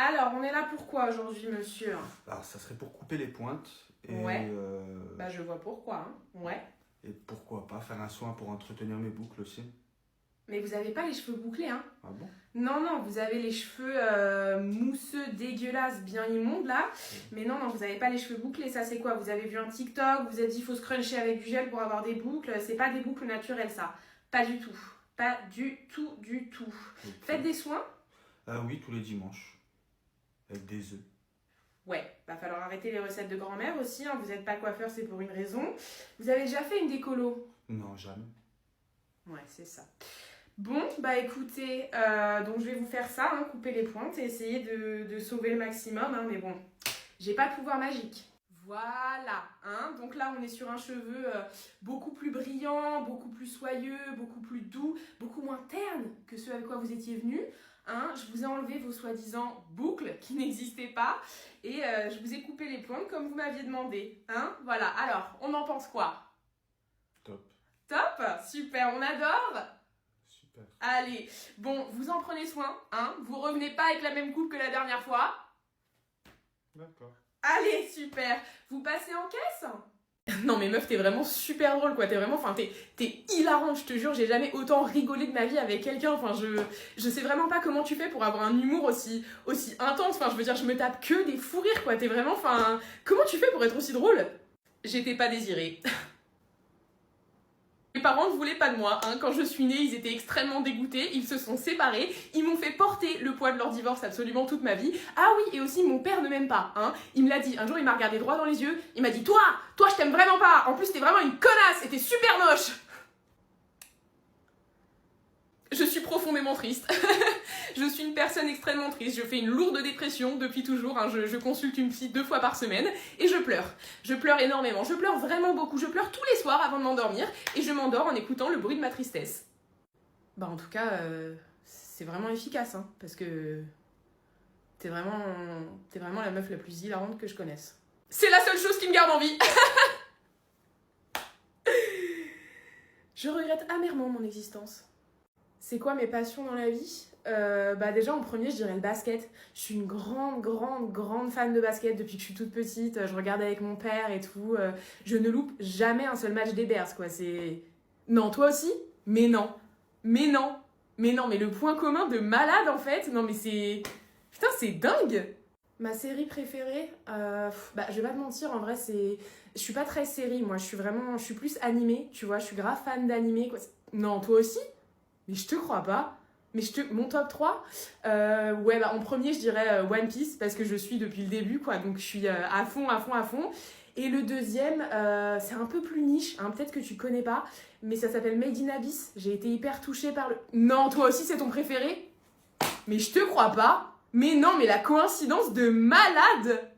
Alors, on est là pour quoi aujourd'hui, monsieur? Alors, ça serait pour couper les pointes et, Ouais. Bah, je vois pourquoi, hein. Ouais. et pourquoi pas faire un soin pour entretenir mes boucles aussi. Mais vous avez pas les cheveux bouclés, hein? Ah bon? Non, non, vous avez les cheveux mousseux, dégueulasses, bien immondes, là. Mais non, non, vous avez pas les cheveux bouclés. Ça, c'est quoi? Vous avez vu un TikTok, vous avez dit faut se cruncher avec du gel pour avoir des boucles. C'est pas des boucles naturelles, ça. Pas du tout. Pas du tout, du tout. Ok. Faites des soins? Oui, tous les dimanches. Avec des œufs. Ouais, va falloir arrêter les recettes de grand-mère aussi, hein. Vous n'êtes pas coiffeur, c'est pour une raison. Vous avez déjà fait une décolo? Non, jamais. Ouais, c'est ça. Bon, bah écoutez, donc je vais vous faire ça, hein, couper les pointes et essayer de sauver le maximum, hein, mais bon, j'ai pas de pouvoir magique. Voilà, hein, donc là on est sur un cheveu beaucoup plus brillant, beaucoup plus soyeux, beaucoup plus doux, beaucoup moins terne que ce avec quoi vous étiez venu. Hein, je vous ai enlevé vos soi-disant boucles qui n'existaient pas et je vous ai coupé les pointes comme vous m'aviez demandé. Hein, voilà, alors, on en pense quoi? Top. Top, super, on adore. Super. Allez, bon, vous en prenez soin, hein. Vous revenez pas avec la même coupe que la dernière fois. D'accord. Allez, super. Vous passez en caisse? Non mais meuf, t'es vraiment super drôle quoi, t'es hilarante, je te jure, j'ai jamais autant rigolé de ma vie avec quelqu'un, enfin je sais vraiment pas comment tu fais pour avoir un humour aussi intense, enfin je veux dire, je me tape que des fous rires quoi, t'es vraiment, enfin, comment tu fais pour être aussi drôle? J'étais pas désirée. Mes parents ne voulaient pas de moi, hein. Quand je suis née, ils étaient extrêmement dégoûtés, ils se sont séparés, ils m'ont fait porter le poids de leur divorce absolument toute ma vie. Ah oui, et aussi mon père ne m'aime pas, hein. Il me l'a dit, un jour il m'a regardé droit dans les yeux, il m'a dit toi je t'aime vraiment pas, en plus t'es vraiment une connasse et t'es super moche. Je suis profondément triste. Je suis une personne extrêmement triste. Je fais une lourde dépression depuis toujours. Hein. Je consulte une psy 2 fois par semaine et je pleure. Je pleure énormément. Je pleure vraiment beaucoup. Je pleure tous les soirs avant de m'endormir et je m'endors en écoutant le bruit de ma tristesse. Bah en tout cas, c'est vraiment efficace, hein, parce que t'es vraiment la meuf la plus hilarante que je connaisse. C'est la seule chose qui me garde en vie. Je regrette amèrement mon existence. C'est quoi mes passions dans la vie? Bah déjà en premier je dirais le basket. Je suis une grande fan de basket depuis que je suis toute petite. Je regarde avec mon père et tout. Je ne loupe jamais un seul match des Bears quoi. C'est... Non, toi aussi? Mais non. Mais non. Mais non, mais le point commun de malade en fait. Non mais c'est... Putain c'est dingue. Ma série préférée, bah je vais pas te mentir, en vrai c'est... Je suis pas très série moi, je suis plus animée, tu vois, je suis grave fan d'animé quoi. Non, toi aussi? Mais je te crois pas. Mon top 3, ouais, bah en premier, je dirais One Piece, parce que je suis depuis le début, quoi. Donc, je suis à fond, à fond, à fond. Et le deuxième, c'est un peu plus niche, hein, peut-être que tu connais pas, mais ça s'appelle Made in Abyss. J'ai été hyper touchée par le... Non, toi aussi, c'est ton préféré? Mais je te crois pas. Mais non, mais la coïncidence de malade!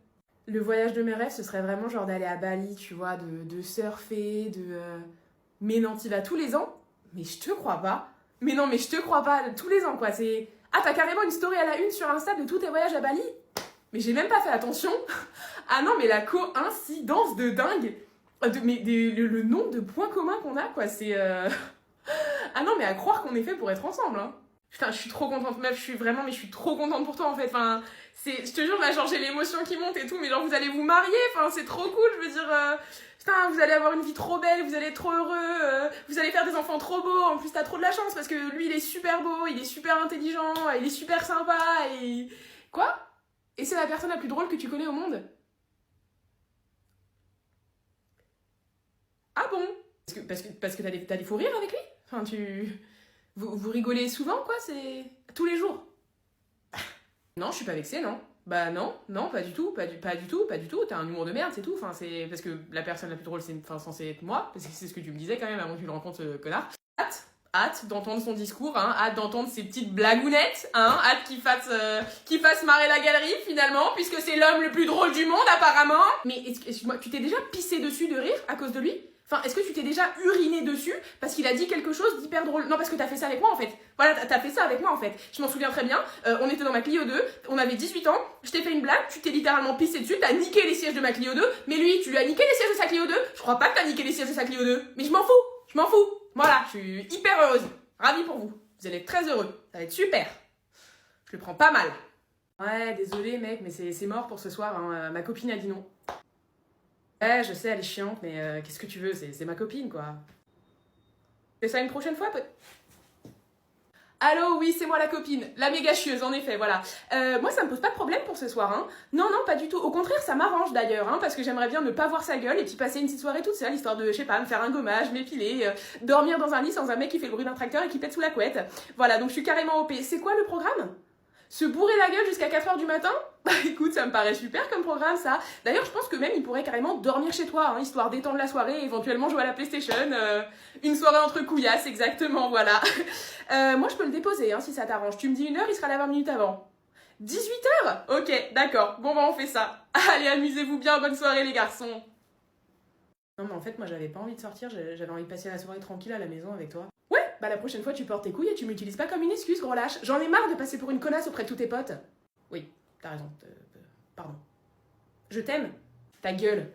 Le voyage de mes rêves, ce serait vraiment genre d'aller à Bali, tu vois, de surfer, Mais non, t'y vas tous les ans? Mais je te crois pas. Mais non, mais je te crois pas, tous les ans quoi, c'est... Ah, t'as carrément une story à la une sur Insta de tous tes voyages à Bali? Mais j'ai même pas fait attention. Ah non, mais la coïncidence de dingue. Le nombre de points communs qu'on a quoi, c'est... Ah non, mais à croire qu'on est fait pour être ensemble, hein. Putain, je suis trop contente, meuf, mais je suis trop contente pour toi en fait, enfin... Je te jure, là, genre j'ai l'émotion qui monte et tout, mais genre vous allez vous marier, enfin c'est trop cool, je veux dire... Putain, vous allez avoir une vie trop belle, vous allez être trop heureux, vous allez faire des enfants trop beaux, en plus t'as trop de la chance parce que lui il est super beau, il est super intelligent, il est super sympa et... Quoi? Et c'est la personne la plus drôle que tu connais au monde? Ah bon? Parce que t'as des fous rires avec lui? Enfin vous rigolez souvent quoi, c'est... Tous les jours? Non, je suis pas vexée, non. Bah non, pas du tout, pas du tout, t'as un humour de merde, c'est tout, enfin c'est... Parce que la personne la plus drôle c'est censé être moi, parce que c'est ce que tu me disais quand même avant que tu le rencontres ce connard. Hâte d'entendre son discours, hein, hâte d'entendre ses petites blagounettes, hein, hâte qu'il fasse marrer la galerie finalement, puisque c'est l'homme le plus drôle du monde apparemment. Mais excuse-moi, tu t'es déjà pissé dessus de rire à cause de lui? Enfin, est-ce que tu t'es déjà uriné dessus parce qu'il a dit quelque chose d'hyper drôle? Non, parce que t'as fait ça avec moi en fait. Voilà, t'as fait ça avec moi en fait. Je m'en souviens très bien. On était dans ma Clio 2, on avait 18 ans, je t'ai fait une blague, tu t'es littéralement pissé dessus, t'as niqué les sièges de ma Clio 2, mais lui, tu lui as niqué les sièges de sa Clio 2. Je crois pas que t'as niqué les sièges de sa Clio 2, mais je m'en fous. Voilà, je suis hyper heureuse. Ravie pour vous. Vous allez être très heureux. Ça va être super. Je le prends pas mal. Ouais, désolé mec, mais c'est mort pour ce soir, hein. Ma copine a dit non. Ouais, je sais, elle est chiante, mais qu'est-ce que tu veux, c'est ma copine, quoi. Fais ça une prochaine fois, peut... Allô, oui, c'est moi la copine, la méga chieuse, en effet, voilà. Moi, ça me pose pas de problème pour ce soir, hein. Non, non, pas du tout. Au contraire, ça m'arrange d'ailleurs, hein, parce que j'aimerais bien ne pas voir sa gueule et puis passer une petite soirée toute seule, histoire de, je sais pas, me faire un gommage, m'épiler, dormir dans un lit sans un mec qui fait le bruit d'un tracteur et qui pète sous la couette. Voilà, donc je suis carrément OP. C'est quoi le programme? Se bourrer la gueule jusqu'à 4h du matin? Bah écoute, ça me paraît super comme programme ça. D'ailleurs, je pense que même il pourrait carrément dormir chez toi, hein, histoire d'étendre la soirée et éventuellement jouer à la PlayStation. Une soirée entre couillasses, exactement, voilà. Moi, je peux le déposer, hein, si ça t'arrange. Tu me dis 1h, il sera là 20 minutes avant. 18h? Ok, d'accord. Bon, bah on fait ça. Allez, amusez-vous bien, bonne soirée les garçons. Non, mais en fait, moi, j'avais pas envie de sortir, j'avais envie de passer la soirée tranquille à la maison avec toi. Ouais, bah la prochaine fois, tu portes tes couilles et tu m'utilises pas comme une excuse, gros lâche. J'en ai marre de passer pour une connasse auprès de tous tes potes. Oui, t'as raison. Pardon. Je t'aime. Ta gueule.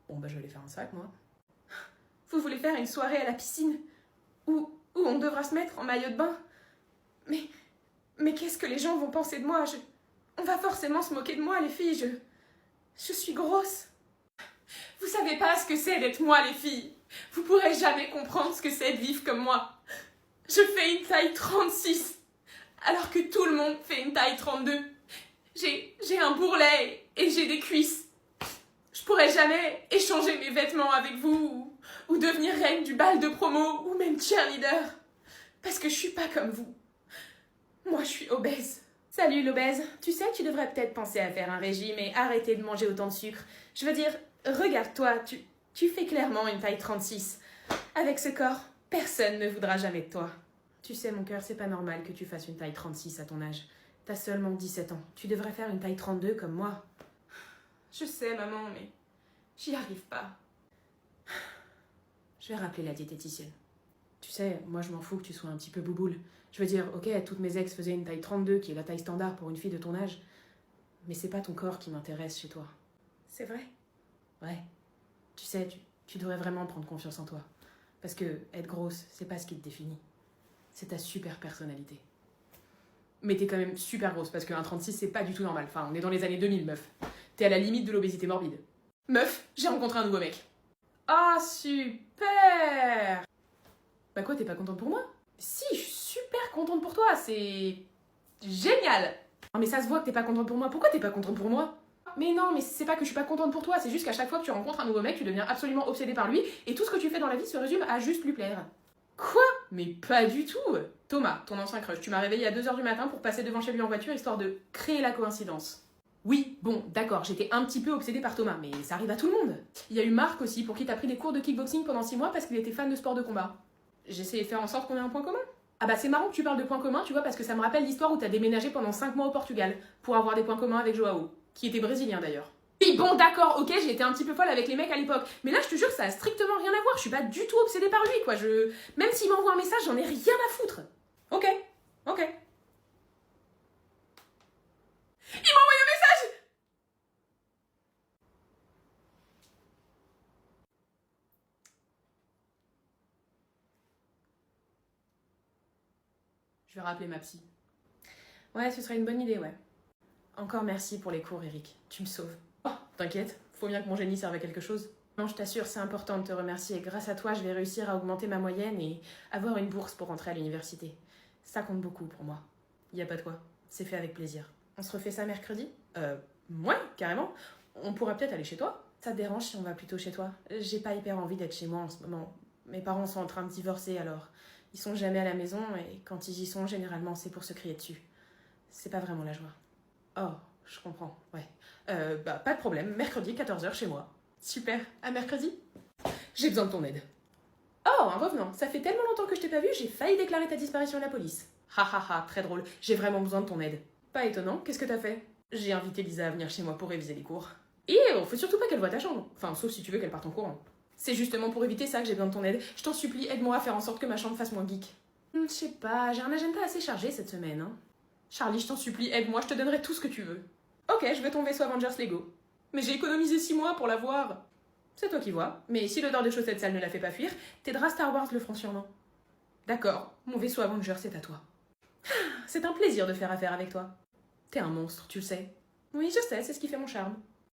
Bon, bah je vais aller faire un sac, moi. Vous voulez faire une soirée à la piscine où on devra se mettre en maillot de bain? Mais qu'est-ce que les gens vont penser de moi? On va forcément se moquer de moi, les filles. Je suis grosse. Vous savez pas ce que c'est d'être moi, les filles. Vous pourrez jamais comprendre ce que c'est de vivre comme moi. Je fais une taille 36, alors que tout le monde fait une taille 32. J'ai un bourrelet et j'ai des cuisses. Je pourrais jamais échanger mes vêtements avec vous ou devenir reine du bal de promo ou même cheerleader. Parce que je suis pas comme vous. Moi, je suis obèse. Salut l'obèse. Tu sais, tu devrais peut-être penser à faire un régime et arrêter de manger autant de sucre. Je veux dire, regarde-toi, tu fais clairement une taille 36. Avec ce corps, personne ne voudra jamais de toi. Tu sais, mon cœur, c'est pas normal que tu fasses une taille 36 à ton âge. T'as seulement 17 ans. Tu devrais faire une taille 32 comme moi. Je sais, maman, mais j'y arrive pas. Je vais rappeler la diététicienne. Tu sais, moi je m'en fous que tu sois un petit peu bouboule. Je veux dire, ok, toutes mes ex faisaient une taille 32, qui est la taille standard pour une fille de ton âge. Mais c'est pas ton corps qui m'intéresse chez toi. C'est vrai? Ouais. Tu sais, tu devrais vraiment prendre confiance en toi. Parce que être grosse, c'est pas ce qui te définit. C'est ta super personnalité. Mais t'es quand même super grosse, parce qu'un 36, c'est pas du tout normal. Enfin, on est dans les années 2000, meuf. T'es à la limite de l'obésité morbide. Meuf, j'ai rencontré un nouveau mec. Ah, super! Bah quoi, t'es pas contente pour moi? Si, je suis super contente pour toi, c'est... génial! Non mais ça se voit que t'es pas contente pour moi, pourquoi t'es pas contente pour moi? Mais non, mais c'est pas que je suis pas contente pour toi, c'est juste qu'à chaque fois que tu rencontres un nouveau mec, tu deviens absolument obsédée par lui, et tout ce que tu fais dans la vie se résume à juste lui plaire. Quoi? Mais pas du tout! Thomas, ton ancien crush, tu m'as réveillée à 2h du matin pour passer devant chez lui en voiture, histoire de créer la coïncidence. Oui, bon, d'accord, j'étais un petit peu obsédée par Thomas, mais ça arrive à tout le monde. Il y a eu Marc aussi, pour qui t'as pris des cours de kickboxing pendant 6 mois parce qu'il était fan de sport de combat. J'ai essayé de faire en sorte qu'on ait un point commun. Ah bah c'est marrant que tu parles de points communs, tu vois, parce que ça me rappelle l'histoire où t'as déménagé pendant 5 mois au Portugal, pour avoir des points communs avec Joao, qui était brésilien d'ailleurs. Oui bon d'accord, ok, j'ai été un petit peu folle avec les mecs à l'époque, mais là je te jure ça a strictement rien à voir, je suis pas du tout obsédée par lui quoi, Même s'il m'envoie un message, j'en ai rien à foutre. Ok. Il m'a envoyé un message! Je vais rappeler ma psy. Ouais, ce serait une bonne idée, ouais. Encore merci pour les cours, Eric. Tu me sauves. Oh, t'inquiète, faut bien que mon génie serve à quelque chose. Non, je t'assure, c'est important de te remercier. Grâce à toi, je vais réussir à augmenter ma moyenne et avoir une bourse pour rentrer à l'université. Ça compte beaucoup pour moi. Y a pas de quoi. C'est fait avec plaisir. On se refait ça mercredi? Ouais, carrément. On pourra peut-être aller chez toi. Ça te dérange si on va plutôt chez toi? J'ai pas hyper envie d'être chez moi en ce moment. Mes parents sont en train de divorcer, alors ils sont jamais à la maison et quand ils y sont, généralement, c'est pour se crier dessus. C'est pas vraiment la joie. Oh, je comprends, ouais. Bah, pas de problème, mercredi, 14h chez moi. Super, à mercredi. J'ai besoin de ton aide. Oh, un revenant, ça fait tellement longtemps que je t'ai pas vu, j'ai failli déclarer ta disparition à la police. Ha ha ha, très drôle, j'ai vraiment besoin de ton aide. Pas étonnant, qu'est-ce que t'as fait? J'ai invité Lisa à venir chez moi pour réviser les cours. Et faut surtout pas qu'elle voie ta chambre. Enfin, sauf si tu veux qu'elle parte en courant. C'est justement pour éviter ça que j'ai besoin de ton aide. Je t'en supplie, aide-moi à faire en sorte que ma chambre fasse moins geek. Je sais pas, j'ai un agenda assez chargé cette semaine, hein. Charlie, je t'en supplie, aide-moi, je te donnerai tout ce que tu veux. Ok, je veux ton vaisseau Avengers Lego. Mais j'ai économisé 6 mois pour l'avoir. C'est toi qui vois, mais si l'odeur de chaussettes sales ne la fait pas fuir, tes draps Star Wars le feront sûrement. D'accord, mon vaisseau Avengers c'est à toi. C'est un plaisir de faire affaire avec toi. T'es un monstre, tu le sais. Oui, je sais, c'est ce qui fait mon charme.